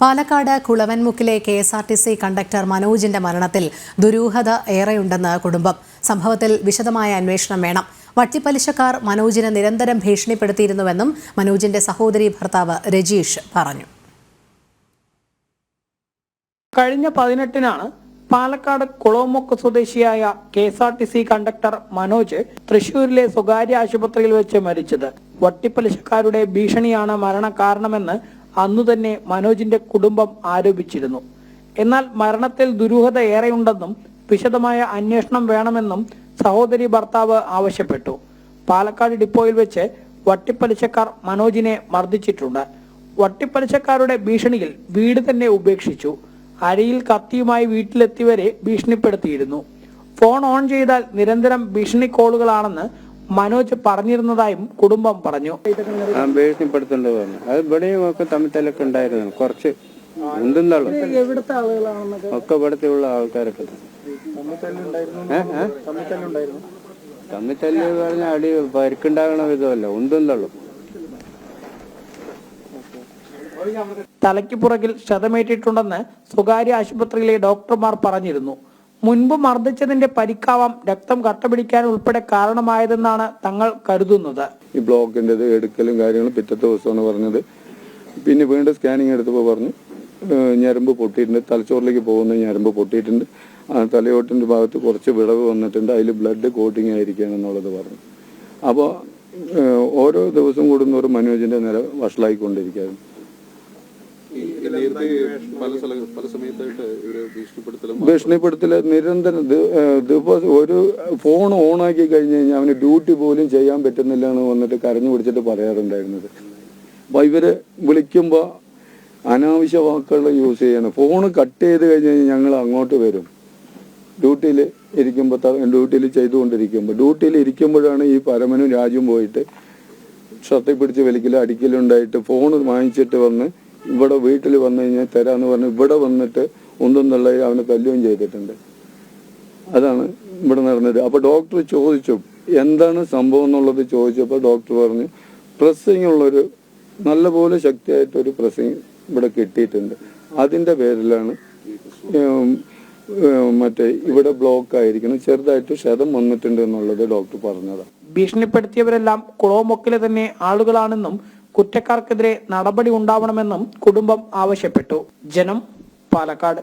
Palakkad കുളവൻമുക്കിലെ KSRTC conductor മനോജിന്റെ മരണത്തിൽ ദുരൂഹത ഏറെയുണ്ടെന്ന് കുടുംബം. സംഭവത്തിൽ വിശദമായ അന്വേഷണം വേണം. വട്ടിപ്പലിശക്കാർ മനോജിനെ നിരന്തരം ഭീഷണിപ്പെടുത്തിയിരുന്നുവെന്നും മനോജിന്റെ സഹോദരി ഭർത്താവ് രജീഷ് പറഞ്ഞു. കഴിഞ്ഞ 18-നാണ് പാലക്കാട് കുളവൻമുക്ക് സ്വദേശിയായ KSRTC കണ്ടക്ടർ മനോജ് തൃശൂരിലെ സ്വകാര്യ ആശുപത്രിയിൽ വെച്ച് മരിച്ചത്. വട്ടിപ്പലിശക്കാരുടെ ഭീഷണിയാണ് മരണകാരണമെന്ന് അന്നു തന്നെ മനോജിന്റെ കുടുംബം ആരോപിച്ചിരുന്നു. എന്നാൽ മരണത്തിൽ ദുരൂഹത ഏറെയുണ്ടെന്നും വിശദമായ അന്വേഷണം വേണമെന്നും സഹോദരി ഭർത്താവ് ആവശ്യപ്പെട്ടു. പാലക്കാട് ഡിപ്പോയിൽ വെച്ച് വട്ടിപ്പലിശക്കാർ മനോജിനെ മർദ്ദിച്ചിട്ടുണ്ട്. വട്ടിപ്പലിശക്കാരുടെ ഭീഷണിയിൽ വീട് തന്നെ ഉപേക്ഷിച്ചു. അരിയിൽ കത്തിയുമായി വീട്ടിലെത്തിവരെ ഭീഷണിപ്പെടുത്തിയിരുന്നു. ഫോൺ ഓൺ ചെയ്താൽ നിരന്തരം ഭീഷണി കോളുകളാണെന്ന് മനോജ് പറഞ്ഞിരുന്നതായും കുടുംബം പറഞ്ഞു. ഭീഷണിപ്പെടുത്തേണ്ടത് പറഞ്ഞു. അത് ഇവിടെയും ഒക്കെ തമ്മിത്തല്ലൊക്കെ ഉണ്ടായിരുന്നു. കുറച്ച് എന്തെന്നാളും ഒക്കെ ഇവിടത്തെ ഉള്ള ആൾക്കാരൊക്കെ തമ്മിത്തല്ല് പറഞ്ഞ അടി പരിക്കുണ്ടാകണ വിധമല്ല ഉണ്ടെന്നുള്ളൂ. തലയ്ക്ക് പുറകിൽ ക്ഷതമേറ്റിട്ടുണ്ടെന്ന് സ്വകാര്യ ആശുപത്രിയിലെ ഡോക്ടർമാർ പറഞ്ഞിരുന്നു. മുൻപ് മർദ്ദിച്ചതിന്റെ പരിക്കാവാം രക്തം കട്ടപിടിക്കാൻ ഉൾപ്പെടെ കാരണമായതെന്നാണ് തങ്ങൾ കരുതുന്നത്. ഈ ബ്ലോക്കിന്റെ എടുക്കലും കാര്യങ്ങളും പിറ്റത്തെ ദിവസമാണ് പറഞ്ഞത്. പിന്നെ വീണ്ടും സ്കാനിങ് എടുത്തപ്പോൾ പറഞ്ഞു ഞരമ്പ് പൊട്ടിയിട്ടുണ്ട്, തലച്ചോറിലേക്ക് പോകുന്ന ഞരമ്പ് പൊട്ടിയിട്ടുണ്ട്, തലയോട്ടിന്റെ ഭാഗത്ത് കുറച്ച് വിടവ് വന്നിട്ടുണ്ട്, അതിൽ ബ്ലഡ് കോട്ടിങ് ആയിരിക്കുകയാണെന്നുള്ളത് പറഞ്ഞു. അപ്പോൾ ഓരോ ദിവസം കൂടുന്നവരും മനോജിന്റെ നില വഷളായിക്കൊണ്ടിരിക്കുകയായിരുന്നു. ഭീഷണിപ്പെടുത്തല് നിരന്തരം ദിവസം ഒരു ഫോൺ ഓണാക്കി കഴിഞ്ഞ് കഴിഞ്ഞാൽ അവന് ഡ്യൂട്ടി പോലും ചെയ്യാൻ പറ്റുന്നില്ല എന്ന് വന്നിട്ട് കരഞ്ഞു പിടിച്ചിട്ട് പറയാറുണ്ടായിരുന്നത്. അപ്പൊ ഇവര് വിളിക്കുമ്പോ അനാവശ്യ വാക്കുകൾ യൂസ് ചെയ്യണം. ഫോൺ കട്ട് ചെയ്ത് കഴിഞ്ഞ് കഴിഞ്ഞാൽ ഞങ്ങൾ അങ്ങോട്ട് വരും. ഡ്യൂട്ടിയിൽ ഇരിക്കുമ്പോൾ ഡ്യൂട്ടിയിൽ ചെയ്തുകൊണ്ടിരിക്കുമ്പോൾ ഡ്യൂട്ടിയിൽ ഇരിക്കുമ്പോഴാണ് ഈ പരമനും രാജും പോയിട്ട് ഷർട്ടിൽ പിടിച്ച് വലിക്കലും അടിക്കലും ഉണ്ടായിട്ട് ഫോൺ വാങ്ങിച്ചിട്ട് വന്ന് ഇവിടെ വീട്ടിൽ വന്നു കഴിഞ്ഞാൽ തരാന്ന് പറഞ്ഞ് ഇവിടെ വന്നിട്ട് ഒന്നും തള്ള അവനെ തല്ലുകയും ചെയ്തിട്ടുണ്ട്. അതാണ് ഇവിടെ നടന്നത്. അപ്പൊ ഡോക്ടർ ചോദിച്ചു എന്താണ് സംഭവം എന്നുള്ളത് ചോദിച്ചപ്പോൾ ഡോക്ടർ പറഞ്ഞു പ്രസ്സിങ് ഉള്ളൊരു നല്ലപോലെ ശക്തിയായിട്ടൊരു പ്രസ്സിങ് ഇവിടെ കിട്ടിയിട്ടുണ്ട്. അതിന്റെ പേരിലാണ് ഇവിടെ ബ്ലോക്ക് ആയിരിക്കണം, ചെറുതായിട്ട് ക്ഷതം വന്നിട്ടുണ്ട് എന്നുള്ളത് ഡോക്ടർ പറഞ്ഞത്. ഭീഷണിപ്പെടുത്തിയവരെല്ലാം കുളവൻമുക്കിലെ തന്നെ ആളുകളാണെന്നും കുറ്റക്കാർക്കെതിരെ നടപടി ഉണ്ടാവണമെന്നും കുടുംബം ആവശ്യപ്പെട്ടു. ജനം, പാലക്കാട്.